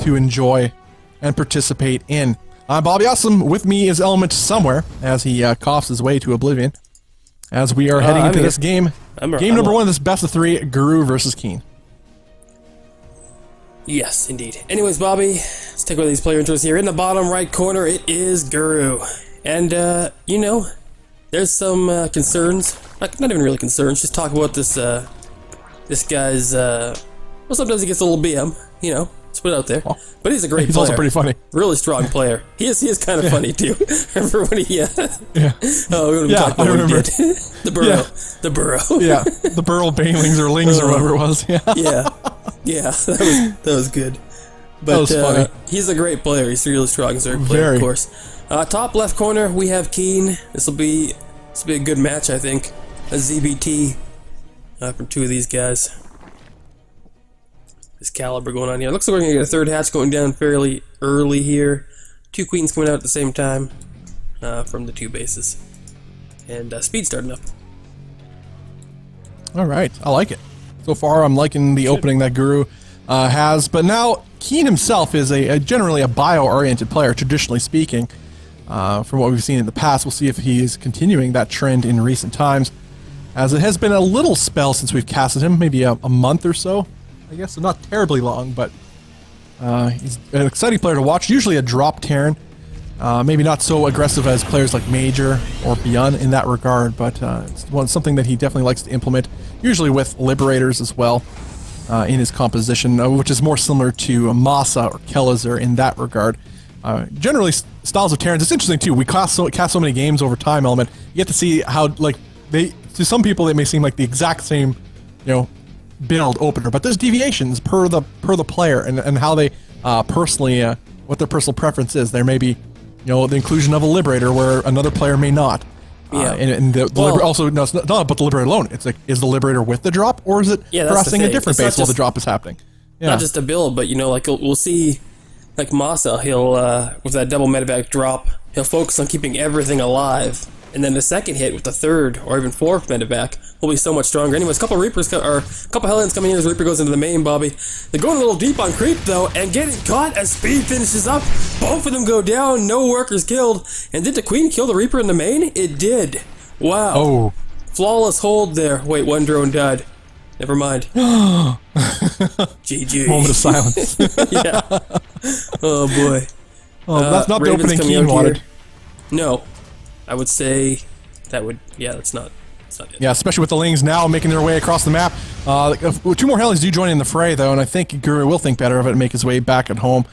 to enjoy and participate in. I'm Bobby Awesome. With me is Element somewhere as he coughs his way to oblivion. As we are heading into this game. Game number 1 of this best of 3, Guru versus Keen. Yes, indeed. Anyways, Bobby, let's take one of these player intros here. In the bottom right corner, it is Guru. And, you know, there's some concerns. Not even really concerns, just talk about this guy's, well, sometimes he gets a little BM, you know. Let's put it out there. Oh, but he's a great player. He's also pretty funny. Really strong player. He is kind of funny, too. Remember when he, yeah. Oh, we talked about what he did. The burrow. Yeah. The burrow. Yeah, the burrow banelings or lings or whatever it was. Yeah. Yeah, that was good. But that was funny. He's a great player. He's a really strong Zerg player, of course. Top left corner, we have Keen. This will be a good match, I think. A ZBT from two of these guys. This caliber going on here. Looks like we're going to get a third hatch going down fairly early here. 2 queens coming out at the same time from the 2 bases. And speed starting up. Alright, I like it. So far, I'm liking the opening that Guru has. But now, Keen himself is generally a bio-oriented player, traditionally speaking. From what we've seen in the past, we'll see if he is continuing that trend in recent times. As it has been a little spell since we've casted him, maybe a month or so. I guess, so not terribly long, but he's an exciting player to watch. Usually a drop Terran. Maybe not so aggressive as players like Major or Beyond in that regard, but it's something that he definitely likes to implement, usually with Liberators as well in his composition, which is more similar to Masa or Kelazar in that regard. Generally, styles of Terrans, it's interesting too. We cast so many games over time, Element. You get to see how, like, to some people, they may seem like the exact same, build opener, but there's deviations per the player and how they personally what their personal preference is. There may be the inclusion of a Liberator where another player may not. And also, no, it's not about the Liberator alone. It's like, is the Liberator with the drop, or is it harassing a different base while the drop is happening? Not just a build, but like we'll see, like Masa, he'll with that double medevac drop, he'll focus on keeping everything alive. And then the second hit with the third or even fourth medevac will be so much stronger. Anyways, a couple Reapers or a couple Hellions coming in as Reaper goes into the main, Bobby. They're going a little deep on creep though, and getting caught as speed finishes up. Both of them go down, no workers killed. And did the Queen kill the Reaper in the main? It did. Wow. Oh. Flawless hold there. Wait, one drone died. Never mind. GG. Moment of silence. Yeah. Oh boy. Oh, that's not the opening Keen wanted. No. I would say that would, that's not it. Yeah, especially with the Lings now making their way across the map. 2 more Hellions do join in the fray, though, and I think Guru will think better of it and make his way back at home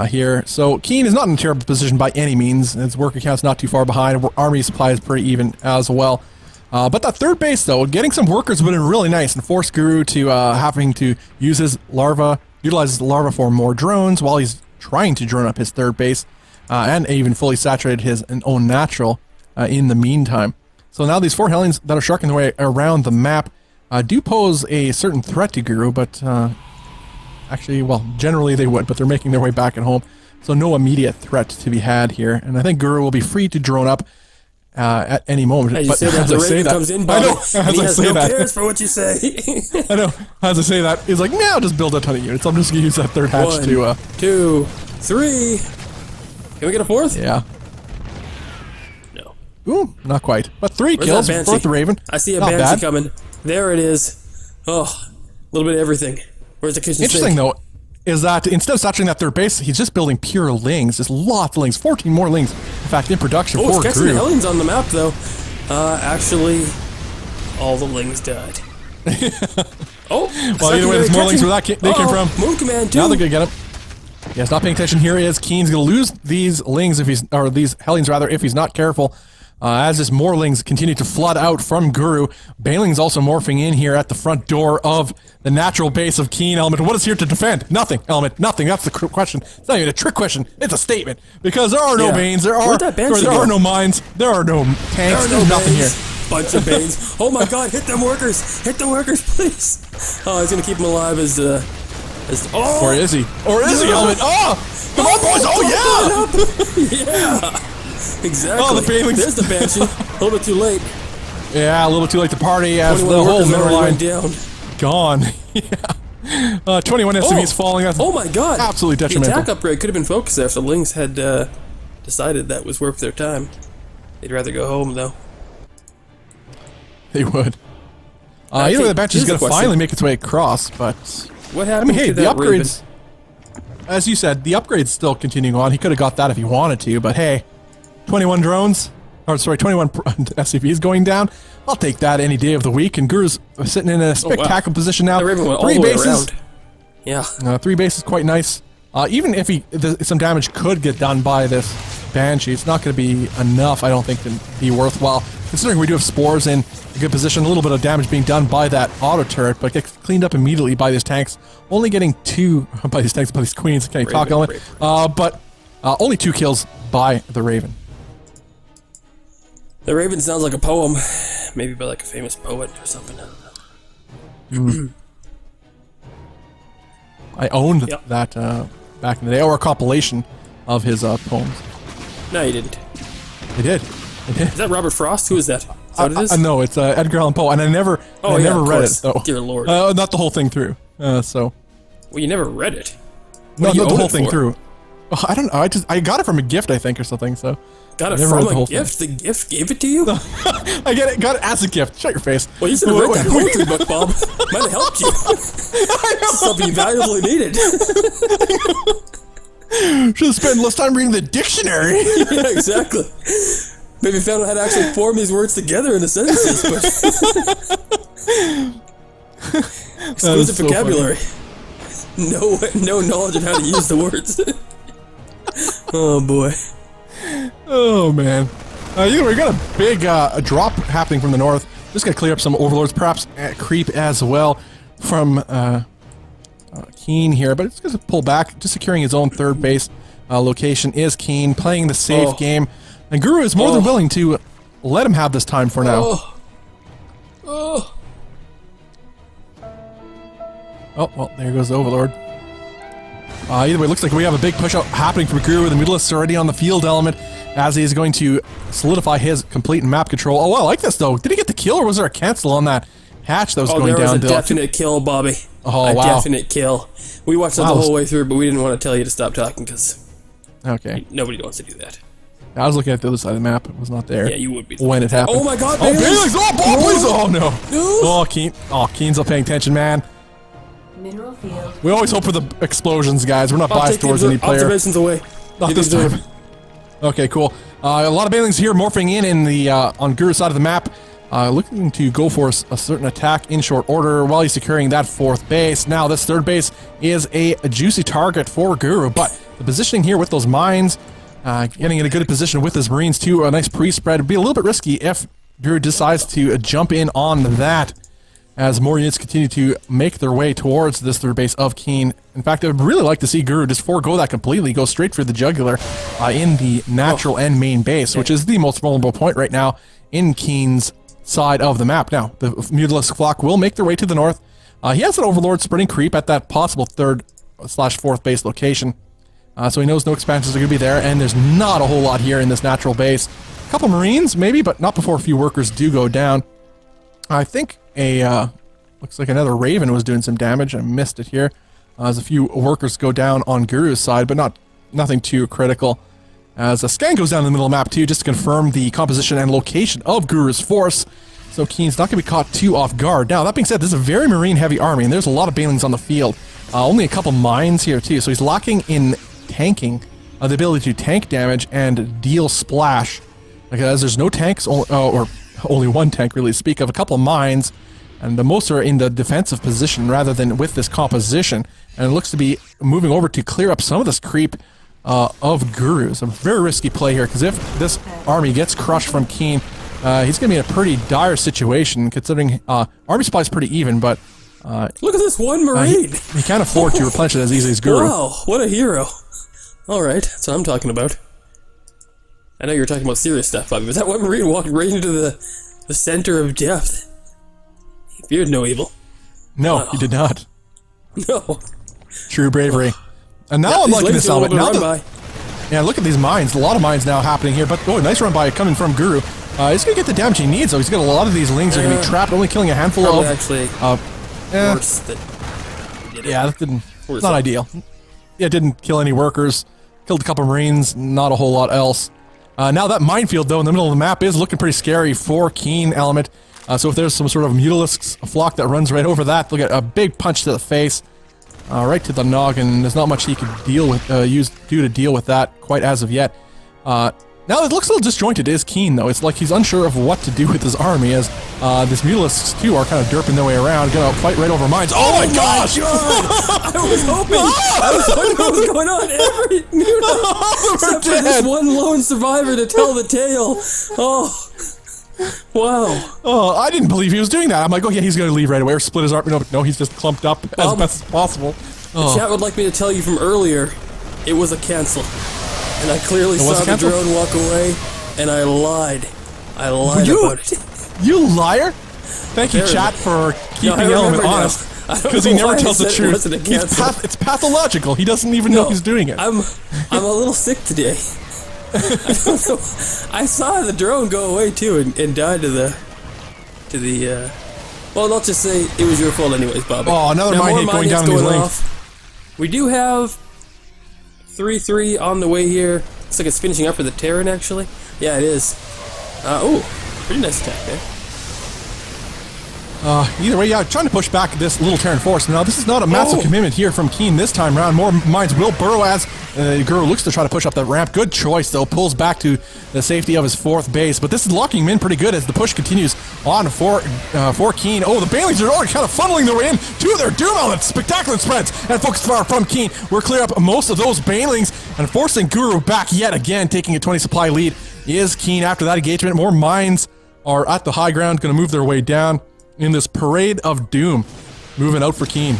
here. So Keen is not in a terrible position by any means. His work account's not too far behind. Army supply is pretty even as well. But that third base, though, getting some workers would have been really nice and forced Guru to having to use his larva, utilize his larva for more drones while he's trying to drone up his third base. And even fully saturated his own natural in the meantime. So now these 4 Hellions that are sharking their way around the map do pose a certain threat to Guru, but actually, well, generally they would, but they're making their way back at home. So no immediate threat to be had here. And I think Guru will be free to drone up at any moment. As I say that, comes in, Bobby, I know, as I say that, cares for what you say. I know, as I say that, he's like, nah, just build a ton of units. I'm just going to use that third hatch 1, 2, 3... Can we get a 4th? Yeah. No. Ooh, not quite. But 3 kills. 4th Raven. I see a Banshee coming. There it is. Oh, a little bit of everything. Where's the kitchen Interesting, though, is that instead of saturating that third base, he's just building pure Lings. Just lots of Lings. 14 more Lings, in fact, in production for Guru. Guru. Catching the Hellions on the map, though. Actually, all the Lings died. Well, either way, there's more Lings where they came from. Move command, too. Now they're going to get him. Yeah, he's not paying attention. Here is Keen's going to lose these Lings these Hellions rather, if he's not careful. As this more Lings continue to flood out from Guru. Baneling's also morphing in here at the front door of the natural base of Keen. Element, what is here to defend? Nothing, Element, nothing. That's the question. It's not even a trick question. It's a statement. Because there are no Banes, there are no mines, there are no tanks, there's nothing here. Bunch of Banes. Oh my god, hit them workers! Hit the workers, please! Oh, he's going to keep them alive as or is he? Or is he, Element? Oh! Come on, boys! Oh, yeah! Yeah! Exactly. Oh, the Banelings. There's the Banshee. A little bit too late. Yeah, a little too late to party as the whole middle line down. Gone. Yeah. 21 SCVs falling. That's oh my god! absolutely The detrimental. attack upgrade could have been focused there if the Lynx had decided that was worth their time. They'd rather go home, though. They would. Either way, the batch is going to finally make its way across, but... What happened hey, to the that upgrades... As you said, the upgrade's still continuing on. He could have got that if he wanted to, but hey, 21 drones... Or, sorry, 21 SCVs going down. I'll take that any day of the week, and Guru's sitting in a spectacular position now. The Raven went all 3 the way bases. around. Yeah. 3 bases, quite nice. Even if some damage could get done by this Banshee, it's not going to be enough, I don't think, to be worthwhile. Considering we do have spores in a good position, a little bit of damage being done by that auto turret, but gets cleaned up immediately by these tanks. Only getting 2 by these tanks, by these queens. Can you talk element? But only 2 kills by the Raven. The Raven sounds like a poem, maybe by like a famous poet or something. I don't know. I owned that back in the day, or a compilation of his poems. No, you didn't. I did. Is that Robert Frost? Who is that? Is that what it is? No, it's Edgar Allan Poe, and I never read it though. Dear Lord. Not the whole thing through. So. Well, you never read it. No, not the whole thing through. Oh, I don't know. I got it from a gift, I think, or something. So. Got it from a gift? The gift gave it to you? I get it. Got it as a gift. Shut your face. Well, you should have read that poetry book, Bob. Might have helped you. Something valuably needed. Should have spent less time reading the dictionary. Yeah, exactly. Maybe found out how to actually form these words together into sentences, but... Exquisite so vocabulary. No knowledge of how to use the words. Oh, boy. Oh, man. We got a big drop happening from the north. Just got to clear up some overlords, perhaps creep as well from Keen here. But it's going to pull back, just securing his own third base location is Keen, playing the safe game. And Guru is more than willing to let him have this time for now. Oh, well, there goes the overlord. Either way, it looks like we have a big push out happening from Guru. The Mutalists already on the field element as he is going to solidify his complete map control. Oh, I like this, though. Did he get the kill, or was there a cancel on that hatch that was going down? Oh, there was a definite kill, Bobby. Oh, wow. A definite kill. We watched that the whole way through, but we didn't want to tell you to stop talking, because nobody wants to do that. I was looking at the other side of the map. It was not there. Yeah, you would be. When it happened. Oh, my God. Oh, Bailey's! Oh, no. Oh, Keen. Oh, Keen's not paying attention, man. Mineral field. We always hope for the explosions, guys. We're not biased towards any player. Observations away. Not this time. Okay, cool. A lot of Bailings here morphing in the on Guru's side of the map, looking to go for a certain attack in short order while he's securing that fourth base. Now, this third base is a juicy target for Guru, but the positioning here with those mines, getting in a good position with his Marines too, a nice pre-spread, would be a little bit risky if Guru decides to jump in on that, as more units continue to make their way towards this third base of Keen. In fact, I would really like to see Guru just forego that completely, go straight for the jugular in the natural and main base, which is the most vulnerable point right now in Keen's side of the map. Now, the Mutalist flock will make their way to the north. He has an Overlord spreading creep at that possible third/fourth base location. So he knows no expansions are going to be there, and there's not a whole lot here in this natural base. A couple Marines, maybe, but not before a few workers do go down. I think looks like another Raven was doing some damage. I missed it here. As a few workers go down on Guru's side, but nothing too critical. As a scan goes down in the middle of the map too, just to confirm the composition and location of Guru's force. So Keen's not going to be caught too off guard. Now, that being said, this is a very Marine-heavy army, and there's a lot of Banelings on the field. Only a couple mines here too, so he's lacking in tanking, the ability to tank damage and deal splash. Because there's no tanks, or only one tank really to speak of, a couple mines, and the most are in the defensive position rather than with this composition. And it looks to be moving over to clear up some of this creep of Guru's. A very risky play here, because if this army gets crushed from Keen, he's going to be in a pretty dire situation, considering army supply is pretty even, but... look at this one Marine! He can't afford to replenish it as easily as Guru. Wow, what a hero. Alright, that's what I'm talking about. I know you were talking about serious stuff, Bobby, but that one Marine walked right into the center of death. He feared no evil. No, he did not. No. True bravery. And now I'm liking this element. Now look at these mines. A lot of mines now happening here, but nice run by coming from Guru. He's going to get the damage he needs, though. He's got a lot of these lings are going to be trapped, only killing a handful of... actually worse than he did it. Yeah, that didn't. Where's Not that? ideal. Yeah, it didn't kill any workers. Killed a couple Marines. Not a whole lot else. Now that minefield, though, in the middle of the map is looking pretty scary for Keen Element. So if there's some sort of Mutalisk flock that runs right over that, they'll get a big punch to the face. Right to the noggin. There's not much he can deal with, do to deal with that quite as of yet. Now it looks a little disjointed. It is Keen, though. It's like he's unsure of what to do with his army, as these Mutalisks, too, are kind of derping their way around, gonna fight right over mines. Oh my gosh! I was hoping what was going on. Every Mutalist, except for this one lone survivor to tell the tale. Oh. Wow. Oh, I didn't believe he was doing that. I'm like, oh yeah, he's gonna leave right away or split his arm. No, he's just clumped up as best as possible. The chat would like me to tell you from earlier, it was a cancel. And I clearly saw the drone walk away, and I lied. I lied about it. You liar! Thank you, chat, for keeping Element honest. Because he never tells the truth. It's pathological. He doesn't even know he's doing it. I'm a little sick today. I don't know. I saw the drone go away too and died to the well, let's just say it was your fault anyways, Bobby. Oh, another mine hit going down in these lanes. We do have 3-3 on the way here. Looks like it's finishing up for the Terran, actually. Yeah, it is. Oh, pretty nice attack there. Either way, yeah, trying to push back this little Terran force. Now, this is not a massive commitment here from Keen this time around. More mines will burrow as Guru looks to try to push up that ramp. Good choice, though. Pulls back to the safety of his fourth base. But this is locking him in pretty good as the push continues on for Keen. Oh, the Banelings are already kind of funneling their way in to their Doom Elements. Spectacular spreads and focus fire from Keen. We're clear up most of those Banelings and forcing Guru back yet again, taking a 20 supply lead. Is Keen after that engagement. More mines are at the high ground, going to move their way down in this parade of doom, moving out for Keen.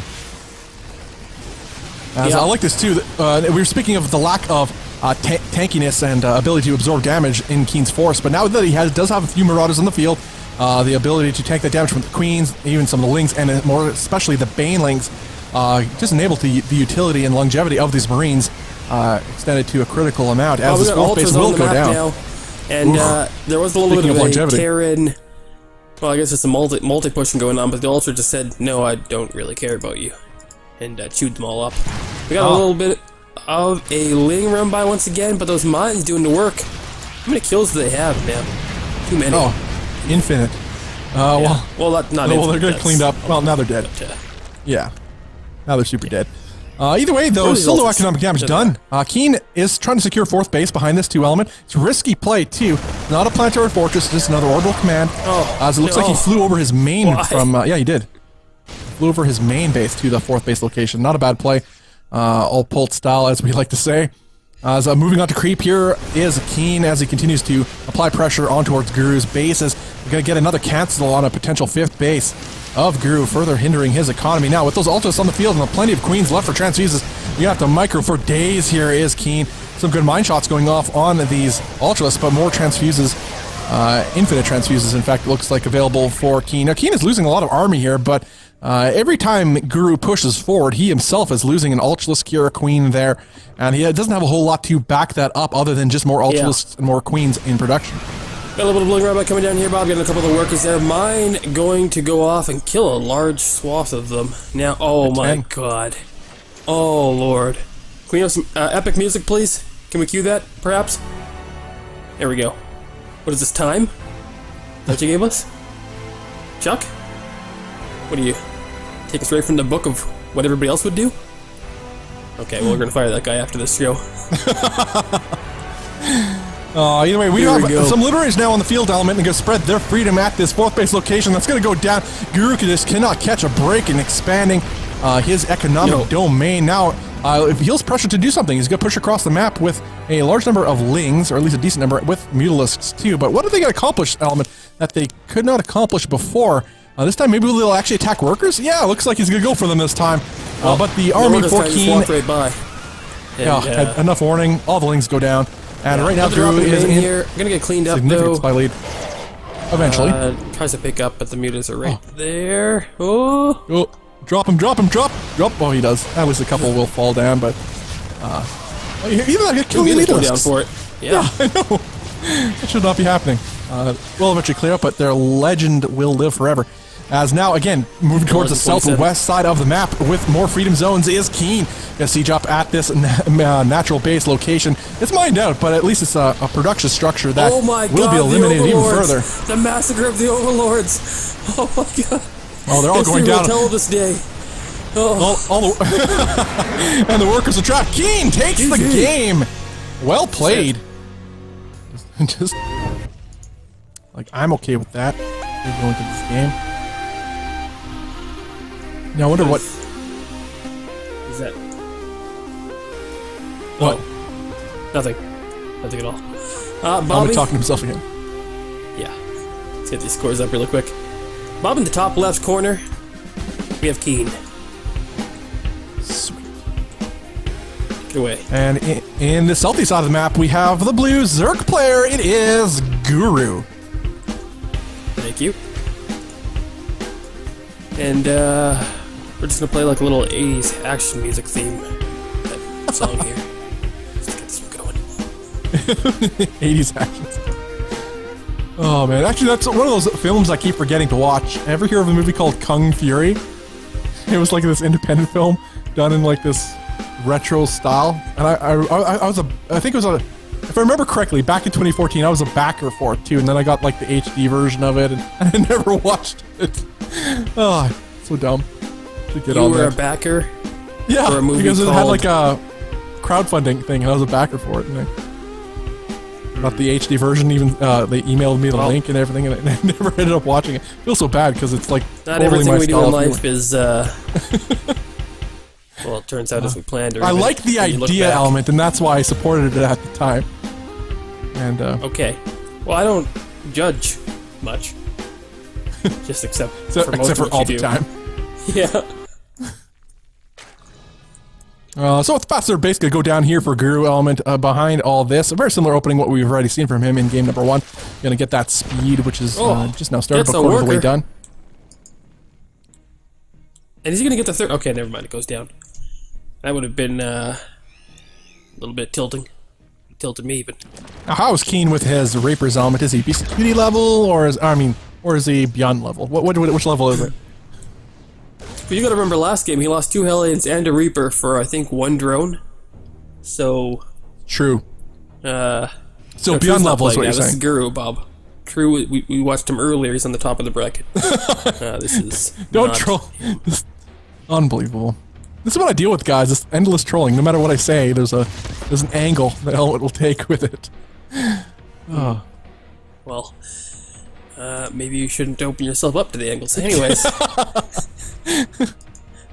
I like this too. We were speaking of the lack of tankiness and ability to absorb damage in Keen's force, but now that he does have a few Marauders on the field, the ability to tank that damage from the Queens, even some of the Lings, and more especially the Banelings, just enables the utility and longevity of these Marines extended to a critical amount as this fourth base will go down. Now, and there was a little bit of a Terran. Well, I guess it's a multi-pushing going on, but the Ultra just said, no, I don't really care about you, and chewed them all up. We got a little bit of a Ling run by once again, but those mines doing the work. How many kills do they have, man? Too many. Oh, infinite. Well, not infinite. Well, they're getting cleaned up. Well, now they're dead. But, yeah. Now they're super dead. Either way, though, still no economic damage done. Keen is trying to secure fourth base behind this 2 element. It's a risky play, too. Not a planetary fortress, just another orbital command. As it looks like he flew over his main from... yeah, he did. Flew over his main base to the fourth base location. Not a bad play. All Pult style, as we like to say. As moving on to creep here is Keen as he continues to apply pressure on towards Guru's bases. We're going to get another cancel on a potential fifth base of Guru, further hindering his economy. Now, with those Ultras on the field and plenty of Queens left for transfuses, you have to micro for days here is Keen. Some good mine shots going off on these Ultras, but more transfuses, infinite transfuses, in fact, looks like available for Keen. Now, Keen is losing a lot of army here, but every time Guru pushes forward, he himself is losing an Ultralisk here, a Queen there, and he doesn't have a whole lot to back that up other than just more Ultralisks and more Queens in production. Got a little bit of Bling Rabbi coming down here, Bob. Getting a couple of the workers there. Mine going to go off and kill a large swath of them. Now, oh my god. Oh lord. Can we have some epic music, please? Can we cue that, perhaps? There we go. What is this, time? Is that what you gave us? Chuck? What do you... take us right from the book of what everybody else would do? Okay, well, we're gonna fire that guy after this show. Either way, we have some Literaries now on the field element and going to spread their freedom at this fourth base location. That's going to go down. Guru just cannot catch a break in expanding his economic domain. Now, if he feels pressure to do something, he's going to push across the map with a large number of Lings, or at least a decent number, with Mutalisks too. But what are they going to accomplish, element, that they could not accomplish before? This time, maybe they'll actually attack workers? Yeah, looks like he's going to go for them this time. But the army for Keen... right by. had enough warning. All the Lings go down. And right now, Drew is in here. I'm gonna get cleaned up, significant spy lead. Eventually. Tries to pick up, but the mutas are right there. Oh, drop him, drop him, drop! Oh, he does. At least a couple will fall down, but... even that get killing the down for it. Yeah, I know. That should not be happening. We'll eventually clear up, but their legend will live forever. As now, again, moving towards the southwest side of the map with more freedom zones is Keen. Gonna siege up at this natural base location. It's mined out, but at least it's a production structure that will be eliminated even further. The massacre of the Overlords. Oh my god. Oh, they're all going down. Tell this day. Oh. And the workers are trapped. Keen takes the game. Well played. Just like, I'm okay with that. We're going to this game. Now I wonder what is that? What? Oh, nothing at all. Bobby Bobby talking to himself again. Yeah. Let's get these scores up really quick. Bob in the top left corner. We have Keen. Sweet. Get away. And in the salty side of the map, we have the blue Zerg player. It is Guru. Thank you. And we're just gonna play like a little 80s action music theme song here. Let's get this one going. 80s actions. Oh man, actually that's one of those films I keep forgetting to watch. Ever hear of a movie called Kung Fury? It was like this independent film done in like this retro style, and I think it was if I remember correctly, back in 2014, I was a backer for it too, and then I got like the HD version of it, and I never watched it. Oh, so dumb. You were a backer? Yeah, for a movie because it had called... like a crowdfunding thing, and I was a backer for it, and I got the HD version. Even they emailed me the link and everything, and I never ended up watching it. I feel so bad because it's like not everything we do in life is. Well, it turns out as we planned. I like the idea element, and that's why I supported it at the time. And okay, well, I don't judge much. Just except for all the time. Yeah. So with the fast, they're basically go down here for Guru element behind all this. A very similar opening what we've already seen from him in game number 1. Gonna get that speed, which is just now started, but quarter of the way done. And is he gonna get the third? Okay, never mind. It goes down. That would have been a little bit tilting. Tilted me even. Now, how is Keen with his Reaper's element? Is he BCD level, or is he beyond level? Which level is it? But you gotta remember last game, he lost 2 Hellions and a Reaper for, I think, 1 drone. So... True. So beyond level is what you're saying. This is Guru, Bob. True, we watched him earlier, he's on the top of the bracket. This is... Don't troll. Unbelievable. This is what I deal with, guys. This endless trolling. No matter what I say, there's an angle that Element will take with it. Oh. Well, maybe you shouldn't open yourself up to the angles. Anyways.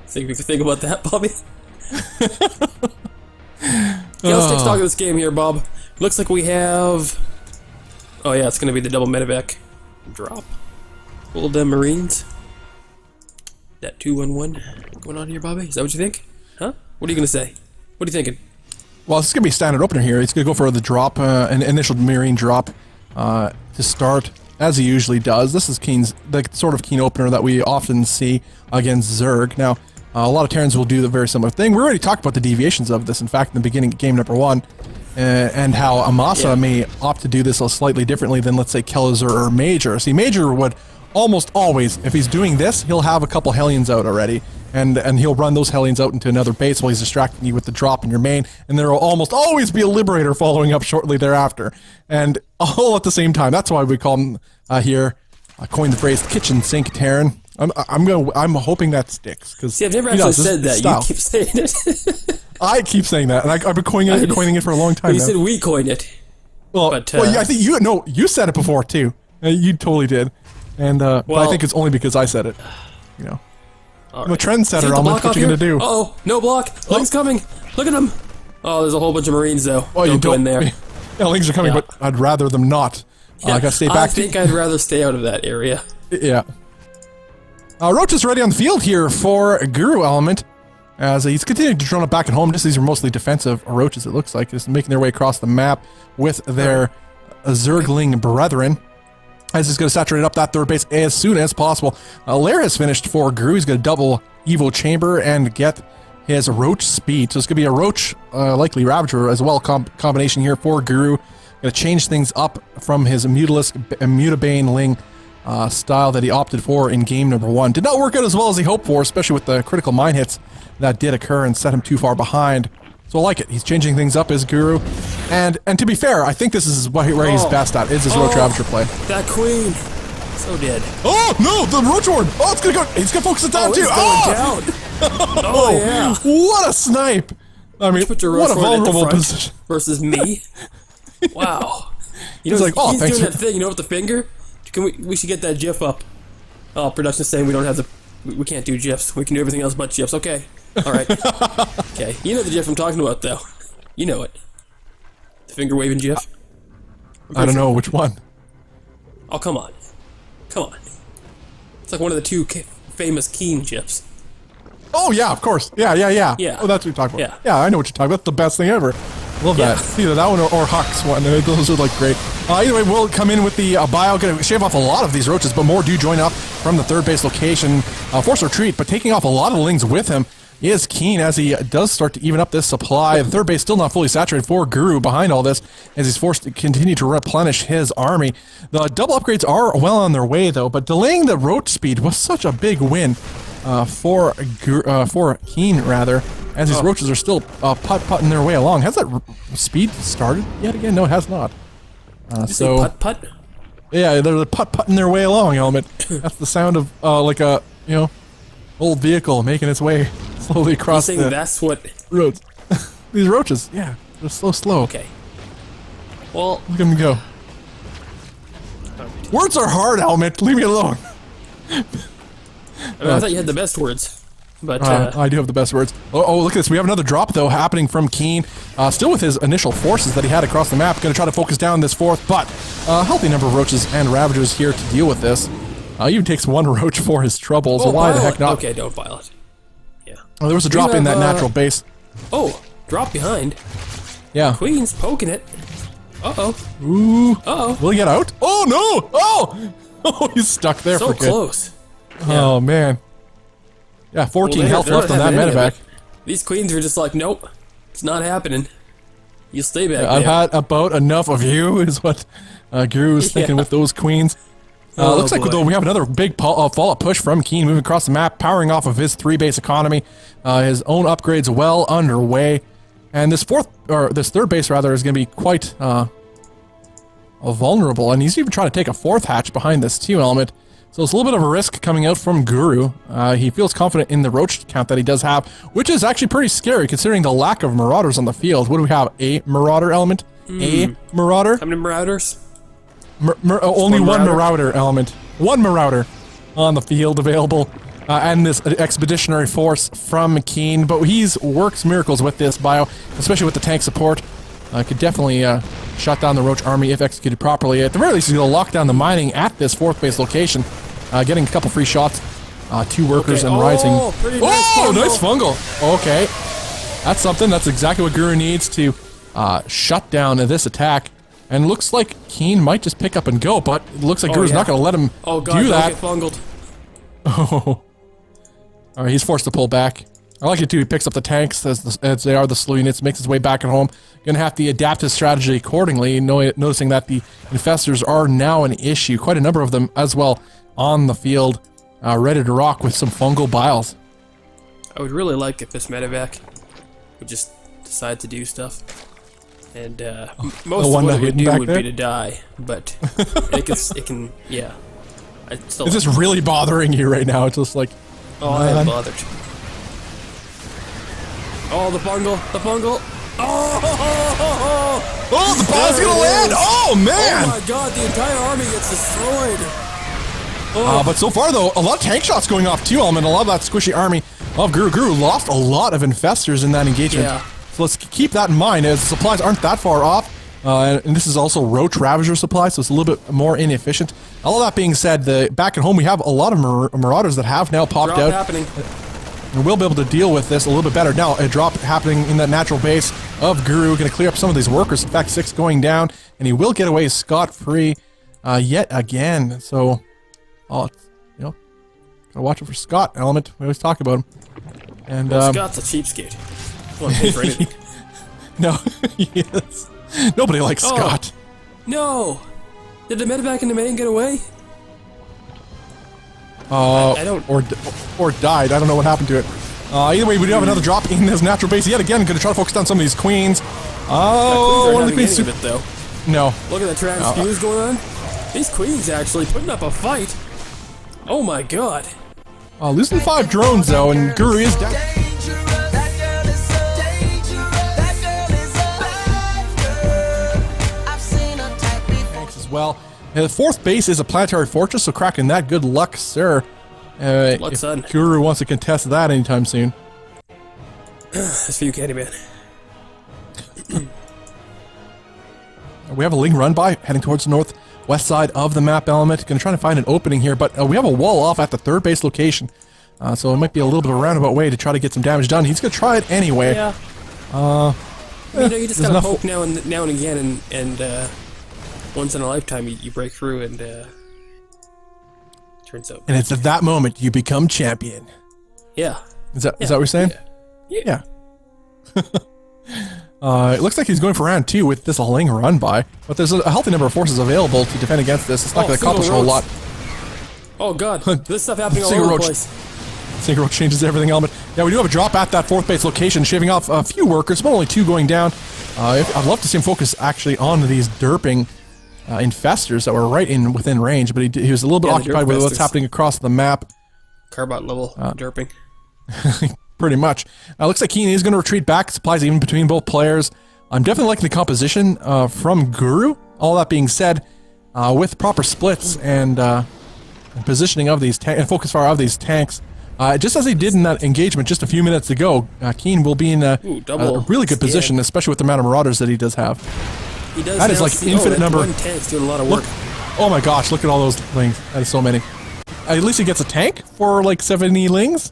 Think we could think about that, Bobby? Okay, let's take stock of this game here, Bob. Looks like we have... Oh yeah, it's gonna be the double medevac drop. Full them Marines. That 2-1-1 going on here, Bobby? Is that what you think? Huh? What are you gonna say? What are you thinking? Well, this is gonna be a standard opener here. He's gonna go for the drop, an initial Marine drop to start, as he usually does. This is Keen's, the sort of Keen opener that we often see against Zerg. Now, a lot of Terrans will do the very similar thing. We already talked about the deviations of this, in fact, in the beginning of game number 1, and how Amasa may opt to do this slightly differently than, let's say, Kelazur or Major. See, Major would almost always, if he's doing this, he'll have a couple Hellions out already, and he'll run those Hellions out into another base while he's distracting you with the drop in your main, and there will almost always be a Liberator following up shortly thereafter, and all at the same time. That's why we call him here, coined the phrase kitchen sink Terran. I'm hoping that sticks, because see, I've never actually said that. You keep saying it. I keep saying that, and I've been coining it for a long time. You said we coined it. Well, yeah, I think you said it before too. You totally did. And but I think it's only because I said it. You know, I'm a trendsetter. What you gonna do? Oh, no block. Ling's coming. Look at him. Oh, there's a whole bunch of Marines though. Oh, you don't go in there. Yeah, Lings are coming, but I'd rather them not. I gotta stay back. I think I'd rather stay out of that area. Yeah. Roach is ready on the field here for Guru element, as he's continuing to drone it back at home. Just these are mostly defensive Roaches. It looks like just making their way across the map with their Zergling brethren. As he's going to saturate up that third base as soon as possible. Lair has finished for Guru. He's going to double Evo Chamber and get his Roach speed. So it's going to be a Roach, likely Ravager as well, combination here for Guru. Going to change things up from his Mutabane Ling style that he opted for in game number 1. Did not work out as well as he hoped for, especially with the critical mine hits that did occur and set him too far behind. So I like it. He's changing things up as Guru. And to be fair, I think this is where he's best at, is his Roach Ravager play. That queen! So dead. Oh, no! The Roach Horde! Oh, it's gonna go! He's gonna focus it down, too! Down. Oh, yeah. What a snipe! I mean, Put your what a Roach Horde at the vulnerable front position. Versus me. Wow. You know, He's like, oh, he's thanks doing for- that thing, you know, with the finger? We should get that GIF up. Oh, production's saying we don't have the... We can't do GIFs. We can do everything else but GIFs. Okay. Alright. Okay. You know the GIF I'm talking about, though. You know it. The finger waving GIF. I don't know which one. Oh, come on. Come on. It's like one of the two famous Keen GIFs. Oh, yeah, of course. Yeah. Yeah. Oh, that's what you're talking about. Yeah. I know what you're talking about. That's the best thing ever. Love Yeah. that. Either that one or Huck's one. Those are, like, great. Either way, we'll come in with the bio. Going to shave off a lot of these roaches, but more do join up from the third base location. Force retreat, but taking off a lot of the lings with him is Keen as he does start to even up this supply. The third base still not fully saturated for Guru behind all this as he's forced to continue to replenish his army. The double upgrades are well on their way, though, but delaying the roach speed was such a big win for Keen, rather, as these roaches are still putt-putting their way along. Has that speed started yet again? No, it has not. So Putt-putt? yeah, they're putt-putting their way along, Element. That's the sound of like a, old vehicle making its way slowly across You're saying the that's what... roads. These roaches, yeah, they're slow. Okay. Well... Look at them go. Words are hard, Element. Leave me alone. I thought you had the best words. But, I do have the best words. Oh, look at this. We have another drop, though, happening from Keen. Still with his initial forces that he had across the map. Going to try to focus down this fourth, but a healthy number of roaches and ravagers here to deal with this. Even takes one roach for his trouble, so why the heck not? Okay, don't violate. Yeah. Oh, there was a drop in that natural base. Oh, drop behind. Yeah. Queen's poking it. Uh-oh. Ooh. Uh-oh. Will he get out? Oh, no! Oh! Oh, he's stuck there So for good. close. Oh, man. Yeah, 14 health left on that medevac. These queens are just like, nope, it's not happening. You stay back I've there. had about enough of you, is what Guru was thinking with those queens. Looks like, though, we have another big follow-up push from Keen moving across the map, powering off of his 3-base economy. His own upgrades well underway. And this third base, rather, is going to be quite vulnerable. And he's even trying to take a fourth hatch behind this, too, Element. So it's a little bit of a risk coming out from Guru. He feels confident in the roach count that he does have, which is actually pretty scary considering the lack of marauders on the field. What do we have? A marauder, Element? A marauder? How many marauders? Only one marauder, Element. One marauder on the field available. And this expeditionary force from Keen. But he's works miracles with this bio, especially with the tank support. Could definitely shut down the roach army if executed properly. At the very least, he's going to lock down the mining at this fourth base location. Getting a couple free shots. 2 workers and rising. Pretty nice nice fungal. Okay. That's something. That's exactly what Guru needs to shut down this attack. And looks like Keen might just pick up and go, but it looks like Guru's not going to let him do that. Get fungled. Oh. Alright, he's forced to pull back. I like it too. He picks up the tanks as they are the slow units, makes his way back at home. Gonna have to adapt his strategy accordingly, noticing that the infestors are now an issue. Quite a number of them as well on the field, ready to rock with some fungal biles. I would really like if this medevac would just decide to do stuff. And most of what it would do would be to die, but it can, yeah. Is this really bothering you right now? It's just like, oh, I am bothered. Oh, the fungal. Oh, the ball's gonna land! Oh, man! Oh my god, the entire army gets destroyed! But so far, though, a lot of tank shots going off, too, Element. A lot of that squishy army of Guru. Guru lost a lot of infestors in that engagement. Yeah. So let's keep that in mind, as the supplies aren't that far off. And this is also Roach Ravager supply, so it's a little bit more inefficient. All of that being said, back at home, we have a lot of Marauders that have now popped out. Happening. And we'll be able to deal with this a little bit better. Now, a drop happening in that natural base of Guru. Going to clear up some of these workers. In fact, 6 going down. And he will get away scot-free yet again. So, gotta watch it for Scott, Element. We always talk about him. And Scott's a cheapskate. Well, pay for anything. No, yes. Nobody likes Scott. No! Did the medevac and the main get away? I don't. Or died. I don't know what happened to it. Either way, we do have another drop in his natural base yet again. Going to try to focus down some of these queens. Oh, one of the queens. It, though. No. Look at the transfuse going on. These queens actually putting up a fight. Oh my god. Losing 5 drones though, and Guru is down. Thanks as well. The 4th base is a planetary fortress, so cracking that. Good luck, sir. If son. Guru wants to contest that anytime soon. That's for you, Candyman. We have a Ling run by heading towards the northwest side of the map element. Going to try to find an opening here, but we have a wall off at the 3rd base location. So it might be a little bit of a roundabout way to try to get some damage done. He's going to try it anyway. Yeah. You just gotta poke now and again, and once in a lifetime you break through, and turns out. And it's at that moment you become champion. Yeah. Is that what you're saying? Yeah. It looks like he's going for round 2 with this Ling run by, but there's a healthy number of forces available to defend against this. It's not going to accomplish a whole lot. Oh god, this stuff happening all over the place. Single Roach changes everything element. Yeah, we do have a drop at that 4th base location, shaving off a few workers, but only 2 going down. I'd love to see him focus actually on these derping infestors that were right within range, but he was a little bit occupied with what's happening across the map. Carbot level derping. Pretty much. Looks like Keen is going to retreat back. Supplies even between both players. I'm definitely liking the composition from Guru. All that being said, with proper splits and positioning of these and focus fire of these tanks, just as he did in that engagement just a few minutes ago, Keen will be in a really good position, especially with the amount of marauders that he does have. He does. That is like infinite number. One tank's doing a lot of work. Oh my gosh! Look at all those lings. That is so many. At least he gets a tank for like 70 lings.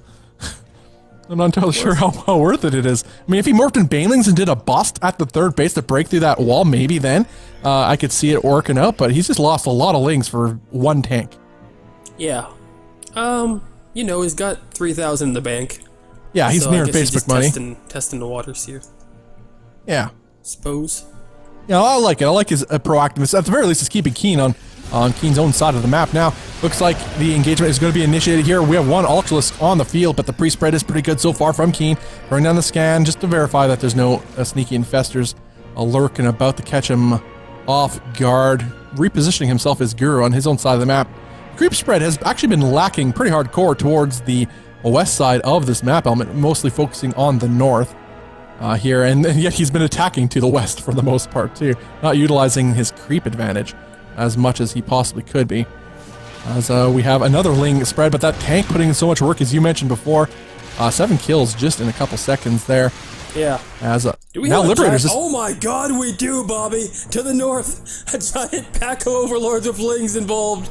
I'm not entirely sure how worth it is. I mean, if he morphed in banelings and did a bust at the 3rd base to break through that wall, maybe then I could see it working out. But he's just lost a lot of lings for 1 tank. Yeah. He's got 3,000 in the bank. Yeah, he's near Facebook money. Testing the waters here. Yeah. Suppose. Yeah, I like it. I like his proactiveness. At the very least, he's keeping Keen on Keen's own side of the map. Now, looks like the engagement is going to be initiated here. We have 1 Ultralisk on the field, but the pre-spread is pretty good so far from Keen. Throwing down the scan just to verify that there's no sneaky infestors lurking about to catch him off guard. Repositioning himself as Guru on his own side of the map. Creep spread has actually been lacking pretty hardcore towards the west side of this map element, mostly focusing on the north here, and yet he's been attacking to the west for the most part too, not utilizing his creep advantage as much as he possibly could be. As we have another Ling spread, but that tank putting in so much work, as you mentioned before. 7 kills just in a couple seconds there. Yeah. As do we now have Liberators. Oh my god, we do, Bobby! To the north, a giant pack of overlords with Lings involved.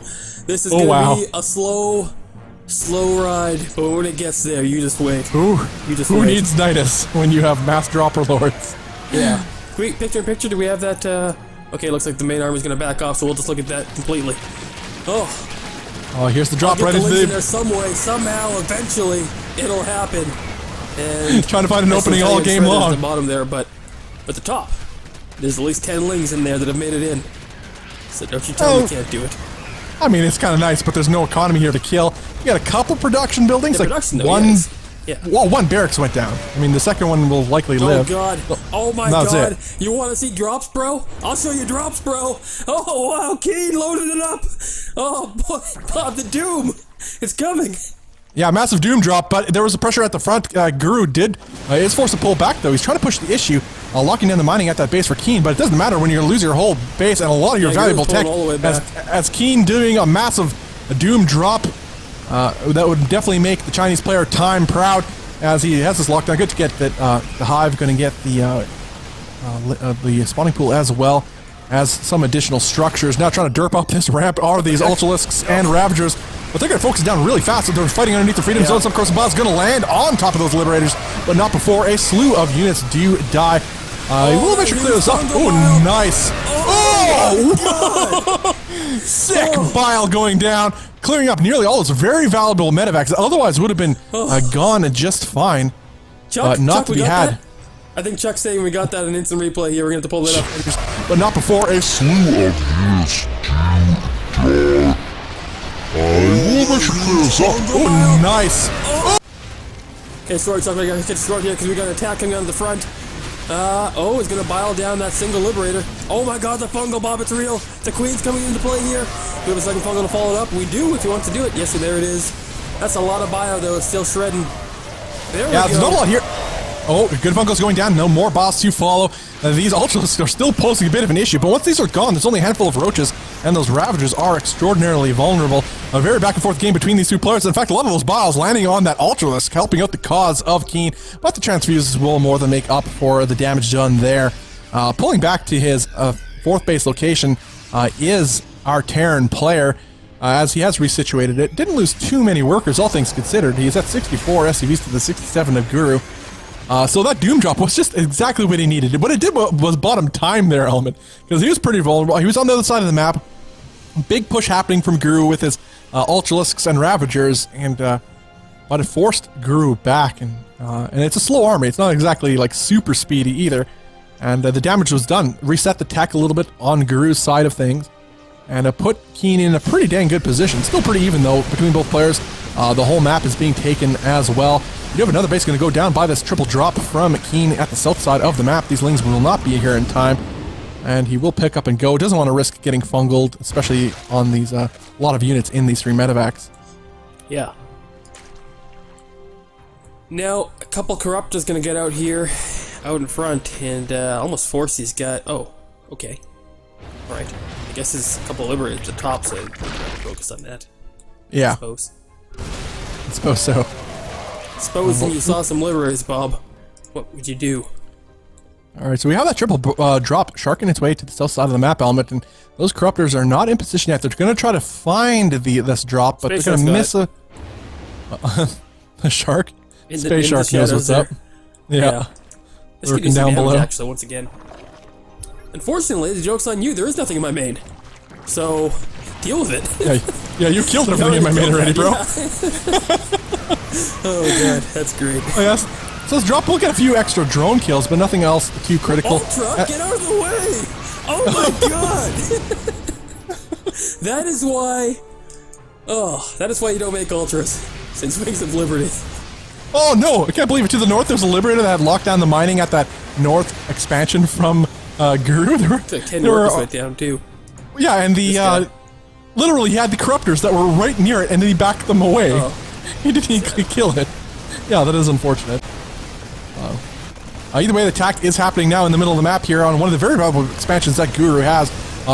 This is gonna be a slow ride, but when it gets there, you just wait. Who needs Nidus when you have mass dropper lords? Yeah. Quick, picture. Do we have that? Okay, looks like the main army's gonna back off, so we'll just look at that completely. Oh, here's the drop right into the. There some way, somehow, eventually, it'll happen. And trying to find an opening all game long. At the bottom there, but at the top, there's at least 10 Lings in there that have made it in. So don't you tell me we can't do it. I mean, it's kind of nice, but there's no economy here to kill. You got a couple production buildings, like one. Yes. Yeah. Well, 1 barracks went down. I mean, the second one will likely live. Oh god! Oh my god! You want to see drops, bro? I'll show you drops, bro. Oh wow! Keen loaded it up. Oh boy, Bob, the Doom, it's coming. Yeah, massive Doom drop, but there was a pressure at the front. Guru is forced to pull back though. He's trying to push the issue, locking down the mining at that base for Keen, but it doesn't matter when you lose your whole base and a lot of your valuable tech. As Keen doing a massive Doom drop, that would definitely make the Chinese player time proud, as he has this lockdown. Good to get that the Hive going to get the spawning pool as well as some additional structures. Now trying to derp up this ramp are these Ultralisks and Ravagers. But they're going to focus down really fast, so they're fighting underneath the Freedom Zone. Some Cross Bomb's going to land on top of those Liberators, but not before a slew of units do die. He will eventually clear this up. Oh, nice. Oh! Sick bile going down, clearing up nearly all those very valuable medevacs that otherwise would have been gone just fine. Chuck, not to be had. That? I think Chuck's saying we got that in instant replay here. We're going to have to pull it up. But not before a slew of units do die. I will Oh, nice. Okay, Sword, so we gotta get Sword here because we got an attack coming out of the front. He's gonna bile down that single Liberator. Oh my god, the fungal bomb, it's real. The Queen's coming into play here. We have a second fungal to follow it up. We do if he wants to do it. Yes, so there it is. That's a lot of bio though, it's still shredding. There we go. There's not a lot here. Oh, good fungal's going down. No more boss to follow. These Ultralisks are still posing a bit of an issue, but once these are gone, there's only a handful of roaches, and those Ravagers are extraordinarily vulnerable. A very back and forth game between these two players. In fact, a lot of those biles landing on that Ultralisk, helping out the cause of Keen, but the transfuses will more than make up for the damage done there. Pulling back to his fourth base location is our Terran player, as he has resituated it. Didn't lose too many workers, all things considered. He's at 64 SCVs to the 67 of Guru. So that Doom Drop was just exactly what he needed. What it did was bought him time there, Element, because he was pretty vulnerable. He was on the other side of the map. Big push happening from Guru with his Ultralisks and Ravagers, and but it forced Guru back, and it's a slow army. It's not exactly like super speedy either, and the damage was done. Reset the tech a little bit on Guru's side of things, and put Keen in a pretty dang good position. Still pretty even though between both players. The whole map is being taken as well. You have another base going to go down by this triple drop from Keen at the south side of the map. These Lings will not be here in time, and he will pick up and go. Doesn't want to risk getting fungled, especially on these a lot of units in these three medevacs. Yeah. Now, a couple Corruptors going to get out here, out in front, and almost force these guys. Oh, okay. Alright. I guess there's a couple Liberators at the top, so I'm going to focus on that. Yeah. I suppose so. Supposing you saw some Liberators, Bob, what would you do? Alright, so we have that triple drop sharking its way to the south side of the map, Element, and those Corruptors are not in position yet. They're going to try to find this drop, but they're going to miss a shark. Space Shark knows what's up. Yeah. Lurking down below. Actually, once again. Unfortunately, the joke's on you. There is nothing in my main. So, deal with it. Yeah, you killed everything in my main already, bro. Oh god, that's great. Oh, yes. So this drop will get a few extra drone kills, but nothing else too critical. Ultra, get out of the way! Oh my god! That is why... Oh, that is why you don't make Ultras. Since Wings of Liberty. Oh no, I can't believe it. To the north, there's a Liberator that had locked down the mining at that north expansion from Guru. There were 10 workers went down too. Yeah, and the... literally, he had the Corruptors that were right near it, and then he backed them away. He didn't kill it. Yeah, that is unfortunate. Either way, the attack is happening now in the middle of the map here on one of the very valuable expansions that Guru has.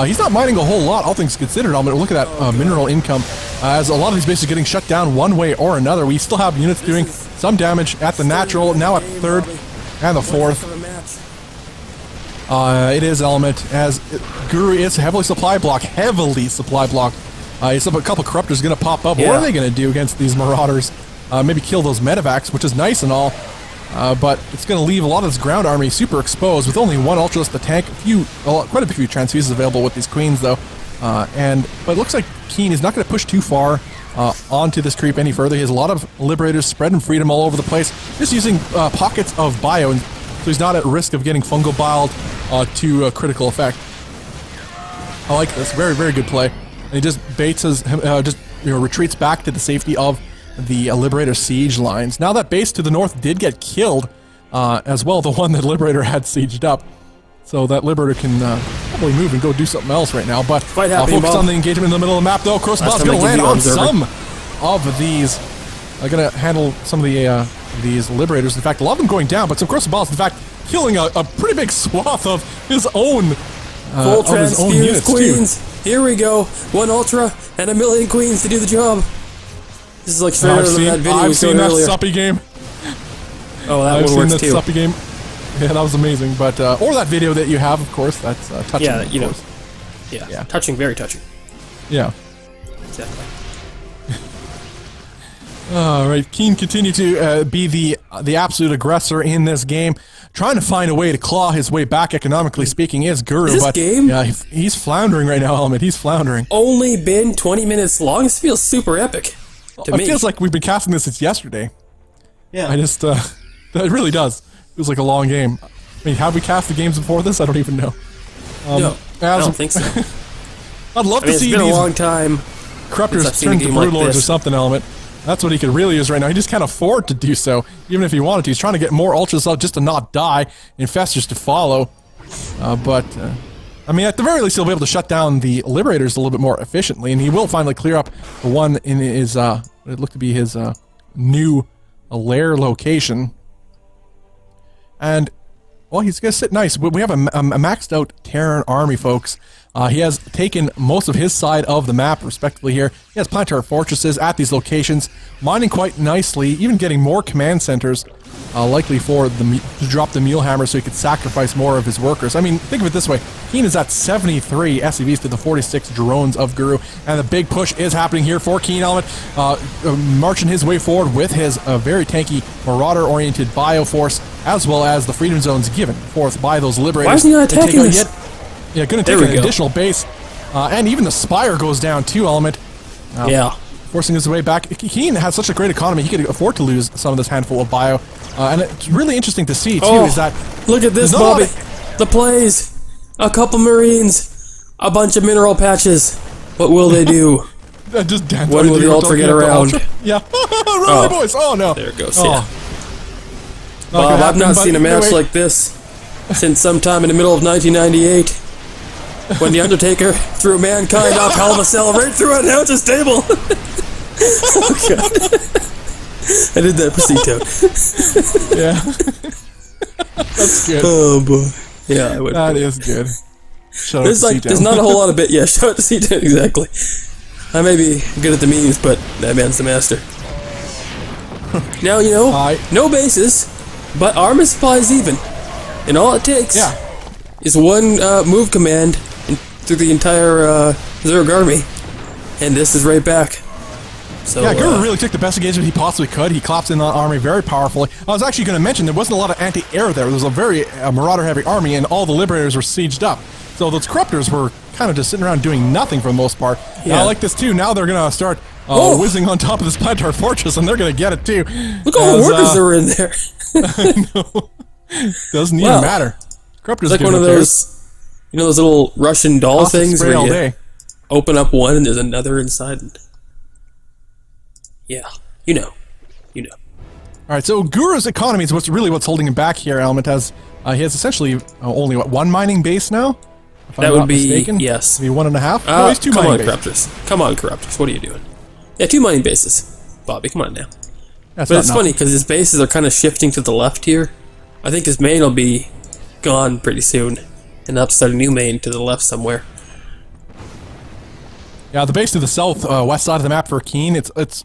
He's not mining a whole lot, all things considered. Look at that mineral income. As a lot of these bases are getting shut down one way or another. We still have units doing some damage at the natural, now at third and the fourth. It is Element, as Guru is heavily supply block. He's a couple Corruptors going to pop up. What are they going to do against these Marauders? Maybe kill those medevacs, which is nice and all. But it's going to leave a lot of this ground army super exposed with only one Ultralist to tank. Quite a few transfuses available with these Queens, though. But it looks like Keen is not going to push too far onto this creep any further. He has a lot of Liberators spreading freedom all over the place, just using pockets of bio, and so he's not at risk of getting fungal biled to a critical effect. I like this. Very, very good play. And he just baits his, retreats back to the safety of the Liberator siege lines. Now that base to the north did get killed as well, the one that Liberator had sieged up. So that Liberator can probably move and go do something else right now. But focus on the engagement in the middle of the map, though. Crossbow's going to land on some of these. Going to handle some of these Liberators. In fact, a lot of them going down, but some Crossbow's, in fact, killing a pretty big swath of his own units, Queens. Too. Here we go. One Ultra and a million Queens to do the job. This is like straight out of that video we saw earlier. I've seen that suppy game. Oh, that one works too. Suppy game. Yeah, that was amazing. But or that video that you have, of course. That's touching. Yeah, you know. Yeah, touching, very touching. Yeah. Exactly. All right, Keen continue to be the absolute aggressor in this game, trying to find a way to claw his way back, economically speaking, is Guru. This game? Yeah, he's floundering right now, Element. He's floundering. Only been 20 minutes long. This feels super epic to me. It feels like we've been casting this since yesterday. Yeah. I just, it really does. It feels like a long game. I mean, have we cast the games before this? I don't even know. No, I don't think so. I'd love to see it's been a long time. Corruptors I've seen a turn to game like Brood Lords or this. something, Element. That's what he could really use right now. He just can't afford to do so, even if he wanted to. He's trying to get more Ultras out just to not die, Infestors to follow. I mean, at the very least, he'll be able to shut down the Liberators a little bit more efficiently, and he will finally clear up the one in his, what it looked to be his new lair location. And, well, he's going to sit nice. We have a maxed out Terran army, folks. He has taken most of his side of the map, respectively here. He has planetary fortresses at these locations, mining quite nicely, even getting more command centers, likely for to drop the Mulehammer so he could sacrifice more of his workers. I mean, think of it this way. Keen is at 73 SCVs to the 46 drones of Guru, and the big push is happening here for Keen Element, marching his way forward with his very tanky Marauder-oriented Bioforce, as well as the Freedom Zones given forth by those Liberators. Why isn't he not attacking this? Yeah, going to take an additional base, and even the Spire goes down too, Element. Yeah. Forcing his way back. Keen has such a great economy, he could afford to lose some of this handful of bio. And it's really interesting to see, too, is that... Look at this, Bobby. The plays. A couple Marines. A bunch of mineral patches. What will they do? Just dance. When will the Ultra get around? Yeah. Really, boys. Oh, no. There it goes, yeah. Bob, I've not seen a match like this since sometime in the middle of 1998. When The Undertaker threw Mankind off Hell in a Cell right through an announcer's table. Oh, God. I did that for C-Town. Yeah. That's good. Oh, boy. Yeah, I would. That is good. Shout There's not a whole lot of bit. Yeah, shout out to C-Town, exactly. I may be good at the memes, but that man's the master. Now, you know, no bases, but armor supplies even. And all it takes is one move command through the entire Zerg army, and this is right back. So, yeah, Guru really took the best engagement he possibly could. He collapsed in the army very powerfully. I was actually going to mention there wasn't a lot of anti-air there. There was a very Marauder-heavy army, and all the Liberators were sieged up. So those Corruptors were kind of just sitting around doing nothing for the most part. Yeah. I like this too. Now they're going to start whizzing on top of this planetary fortress, and they're going to get it too. Look at all the workers that were in there. I know. Doesn't even matter. Corruptors like one of those, you know, those little Russian doll things where you open up one and there's another inside. Yeah, you know. All right, so Guru's economy is what's holding him back here. Element has he has essentially only one mining base now. That would be mistaken. Yes, maybe 1.5. No, he's two mining bases. Come on, Corruptors. What are you doing? Yeah, 2 mining bases. Bobby, come on now. But it's funny because his bases are kind of shifting to the left here. I think his main will be gone pretty soon, and they'll have to start a new main to the left somewhere. Yeah, the base to the south west side of the map for Keen. It's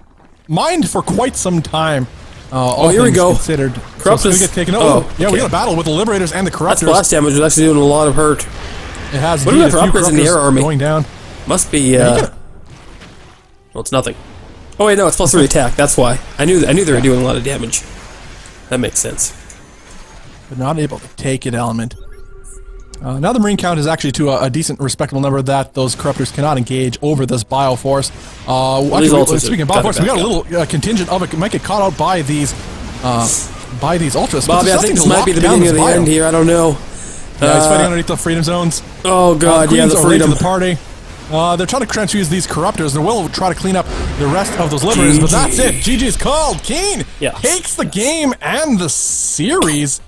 mined for quite some time. All here we go. Considered. Corruptors. So it's gonna get taken over. Yeah, we got a battle with the Liberators and the Corruptors. That splash damage is actually doing a lot of hurt. It has. What are the Corruptors in the air army? Going down. Must be. Well, it's nothing. Oh wait, no, it's +3 attack. That's why. I knew they were doing a lot of damage. That makes sense. But not able to take it, Element. Now the Marine count is actually to a decent, respectable number that those Corruptors cannot engage over this Bioforce. Speaking of Bioforce, we got a little contingent of it. Might get caught out by these Ultras. Bobby, I think this might be the beginning of the end here. I don't know. Yeah, he's fighting underneath the Freedom Zones. Oh god, yeah, the Freedom. The party. They're trying to transfuse these Corruptors. They will try to clean up the rest of those Liberators, but that's it. GG's called. Keen takes the game and the series.